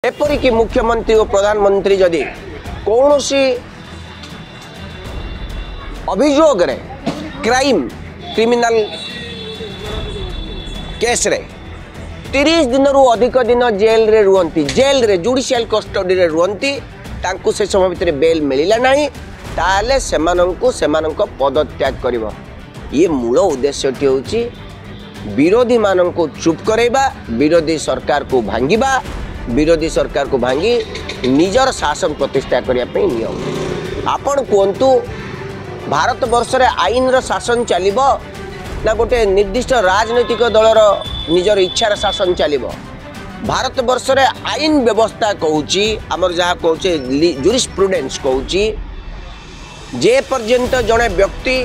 एपरिक मुख्यमंत्री और प्रधानमंत्री जदि कौन अभियोग रे क्राइम क्रिमिनल केस रे 30 दिन रु अधिक दिन जेल रे रुहंती जेल रे जुडिशियल कस्टडी रे रुहंती तांकु से समय भितर बेल मिलिला नाही ताले सेमानंको पदत्याग करिवो। ये मूल उद्देश्य होची विरोधी मानंको चुप करैबा, विरोधी सरकार को भांगिबा, विरोधी सरकार को भांगी निजर शासन प्रतिष्ठा करिया पे नियम। आपण कोंतु भारत वर्ष रे आईन रो शासन चलिबो ना गोटे निर्दिष्ट राजनैतिक दलर निजर इच्छार शासन चलिबो। भारत वर्ष रे आईन व्यवस्था कहूची आमर जहाँ कहूचे जुरिस्प्रुडेंस कहूची जे पर्यंत जड़े व्यक्ति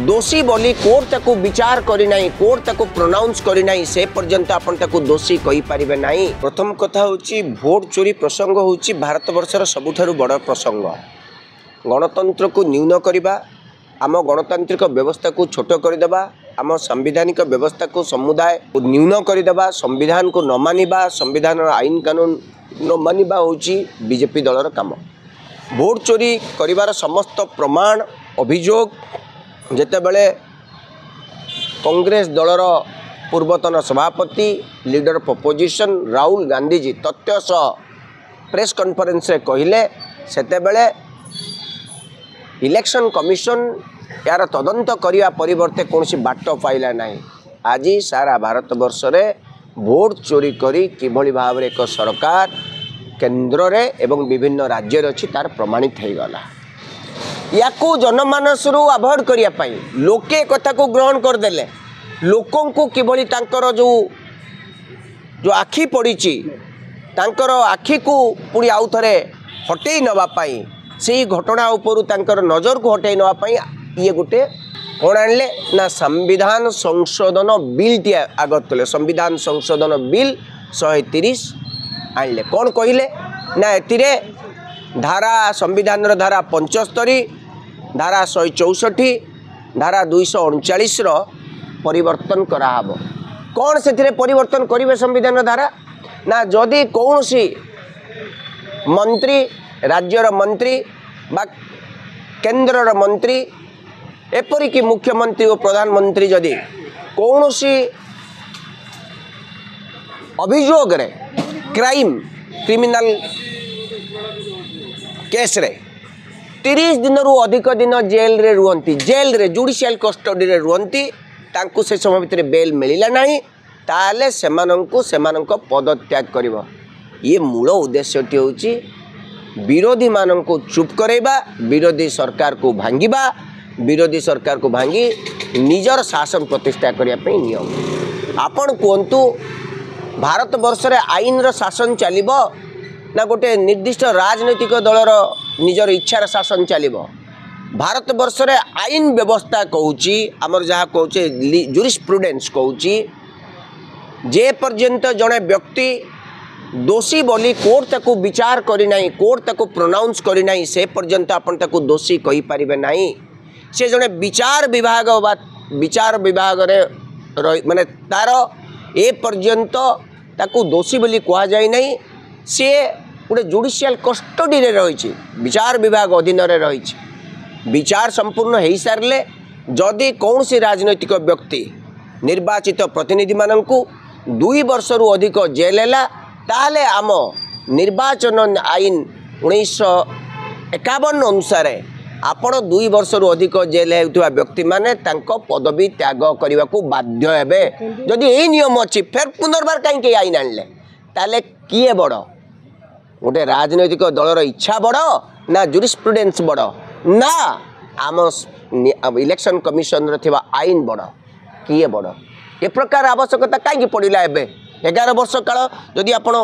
दोषी बोली कोर्ट ताकू विचार करी नाही, कोर्ट ताकू प्रोनाउंस करी नाही, से पर्यंत आपण ताकू दोषी कहि परिबे नाही। प्रथम कथा होची भोट चोरी प्रसंग होची भारत वर्षर सबुठारु बड़ प्रसंग। गणतंत्र को न्यून करिबा, आम गणतांत्रिक व्यवस्था को छोट करदेबा, आम संवैधानिक व्यवस्था को समुदाय को न्यून करदेबा, संविधान को न मानिबा, संविधान आईन कानून न मानिबा होची बीजेपी दलर काम। भोट चोरी करिवार समस्त प्रमाण अभियोग जेतेबेले कांग्रेस दलर पूर्वतन सभापति leader of opposition Rahul Gandhi ji तथ्य सह प्रेस कॉन्फ्रेंस रे कहिले सेतेबेले इलेक्शन कमिशन यार तदंत करिया परिवर्ते कोनसी बाट पाइला नाही। आज सारा भारत वर्ष रे भोट चोरी करी किभली भाव रे एक सरकार केंद्र रे एवं विभिन्न राज्य रे अछि तार प्रमाणित हो गला। याकू जनमानस रु अवॉइड करिया पाई लोके कथा को ग्रहण कर देले, लोकों को किभली तांकर जो आखि पड़ीची तांकर आखि को पुरी आउ थरे हटेई नवा पाई से घटना उपरु तांकर नजर को हटेई नवा पाई ये गोटे कौन आणले ना संविधान संशोधन बिल टी आगत कले। संविधान संशोधन बिल 130 आणले। कौन कहले ना एतिरे धारा संविधान धारा 75 धारा 164 धारा 239 रो परिवर्तन कराहब। कौन से परिवर्तन करेंगे संविधान धारा ना जदि कौन सी मंत्री राज्यर मंत्री बा केंद्रर मंत्री एपरिक मुख्यमंत्री और प्रधानमंत्री जदि कौन अभियोग रे क्राइम क्रिमिनल केस रे 30 दिन रु अधिक दिन जेल रे रुहंती जेल रे जुडिशियल कस्टडी रे रुहंती तांकु से समय भितर बेल मिलिला नाही ताले सेमानंको पदत्याग करिवो। ये मूल उद्देश्य होची विरोधी मानंको चुप करैबा, विरोधी सरकार को भांगिबा, विरोधी सरकार को भांगी निजर शासन प्रतिष्ठा करिया पे नियम। आपण कोंतु भारत वर्ष रे आईन रो शासन चलिबो ना गोटे निर्दिष्ट राजनैतिक दलर निजर इच्छार शासन चलिबो। भारत वर्ष रे आईन व्यवस्था कहूची आमर जहाँ कहूचे जुरिस्प्रुडेंस कहूची जे पर्यंत जड़े व्यक्ति दोषी बोली कोर्ट ताकू विचार करी नाही, कोर्ट ताकू प्रोनाउंस करी नाही, से पर्यंत आपण ताकू दोषी कहि परिबे नाही। से जड़े विचार विभाग बा विचार विभाग रे माने तार ए पर्यंत ताकू दोषी बोली कहा जाय नाही। से गोटे जुडिशियल कस्टडी रे रही विचार विभाग अधीन रे रही विचार संपूर्ण हो सारे जदि कौन सी राजनैतिक व्यक्ति निर्वाचित प्रतिनिधि माननकु 2 वर्ष रु अधिक जेल है ताले आम निर्वाचन आईन 1951 अनुसार आपण 2 वर्ष रु अधिक जेल होता व्यक्ति माने तांको पदवी त्याग करने को बाध्य हेबे। जदि यही नियम अच्छी फेर पुनर्बार कहीं आईन आणले ताले किए बड़ गोटे राजनैतिक दलर इच्छा बड़ ना जुरिस्प्रुडेंस बड़ ना आम इलेक्शन कमिशन थिबा आईन बड़ किए बड़ ए प्रकार आवश्यकता कहीं पड़ा एबे 11 वर्ष काल जदि आपण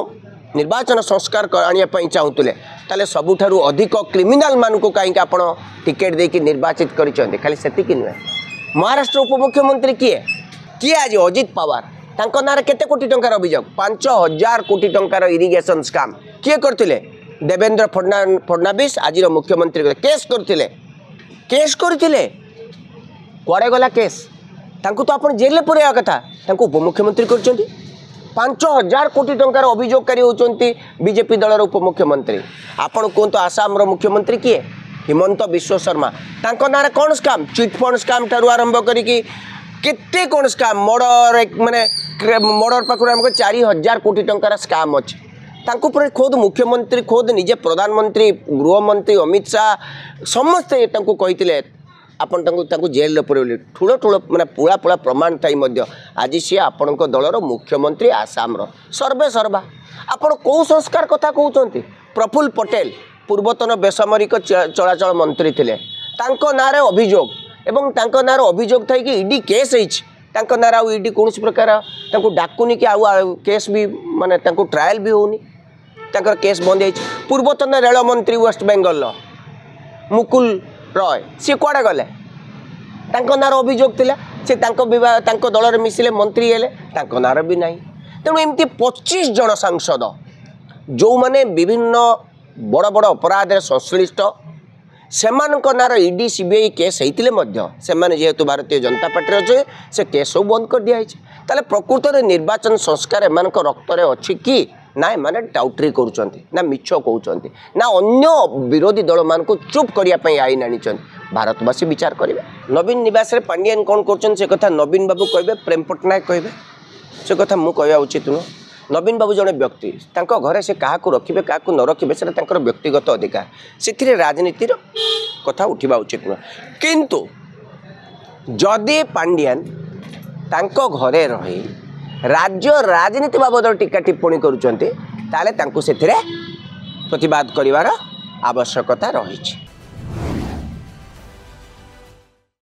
निर्वाचन संस्कार आने चाहूले ताले सबुठारु अधिक क्रिमिनाल मान को कहीं आप टिकेट देकी निर्वाचित कर खाली सेतिक नुहे। महाराष्ट्र उपमुख्यमंत्री किए किए आज अजित पवार तांको नारे केते कोटी टंकार अभियोग 5000 कोटी टंकार इरिगेशन स्काम किए करथिले देवेंद्र फडणवीस आज मुख्यमंत्री केस करथिले कुआड़े गला केस तांको तो आपण जेल पुरेया कथा तांको उपमुख्यमंत्री करचंती 5,000 कोटी टंकार अभियोगकारी होती बीजेपी दलर उपमुख्यमंत्री। आपण कहतु आसाम मुख्यमंत्री किए हिमंत विश्व शर्मा तांको नारे कौन स्काम चिटफंड स्काम ठारू आरंभ करिकी केते कौन स्काम मर्डर माने मर्डर पाखु आमको 4,000 कोटी टंकार स्काम अच्छे तांको पर खुद मुख्यमंत्री खुद निजे प्रधानमंत्री गृहमंत्री अमित शाह समस्ते तांको कहिथिले आपण तांको जेल पुरेले ठूल ठूल माने पुला पुला प्रमाण थाई मध्य आज सी आपण दलर मुख्यमंत्री आसाम सर्वे सर्वा आपण कौ संस्कार कथा कहते प्रफुल्ल पटेल पूर्वतन बेसामरिक चलाचल मंत्री थिले तांको नारे अभियोग एवं तांको नारे अभियोग थाई कि ईडी केस होइछ तांको नारे आ ईडी कौन प्रकार तांको डाकुनी कि आउ केस भी माने तांको ट्रायल भी होनी तांकर केस बंद होइछ। पूर्वतन रेल मंत्री वेस्ट बेंगल मुकुल रॉय सी कुआड़े गले तांको नार अभियोग थिला से तांको दल मिसिले मंत्री हेले तांको नार भी नहीं तेणु एमती 25 जन सांसद जो माने विभिन्न बड़ बड़ अपराध संश्लिष्ट सेमानक नार ईडी सीबीआई केस होइतिले मध्य सेमाने जेहेतु भारतीय जनता पार्टी अच्छे से केस सब बंद कर दिया ताले प्रकृत में निर्वाचन संस्कार एमान रक्तरे अच्छी कि ना एमाने टाउटरी करुचंती ना मिछ कहउचंती ना अन्य विरोधी दल मान को चुप करने आईन आनी भारतवासी विचार करेंगे। नवीन निवास रे पांडियान कौन कर से कथा नवीन बाबू कहे प्रेम पट्टनायक कहे से कथा मु कहवा उचित नुह। नवीन बाबू जड़े व्यक्ति घरे से क्या रखिए क्या न रखिए से व्यक्तिगत अधिकार से राजनीतिर कथा उठा उचित नुह किंतु जदि पांडियान तांको घरे रही राज्य राजनीति बाबद टीका टिप्पणी करुचंती ताले तांको सेथिरे प्रतिवाद करिवार आवश्यकता रही।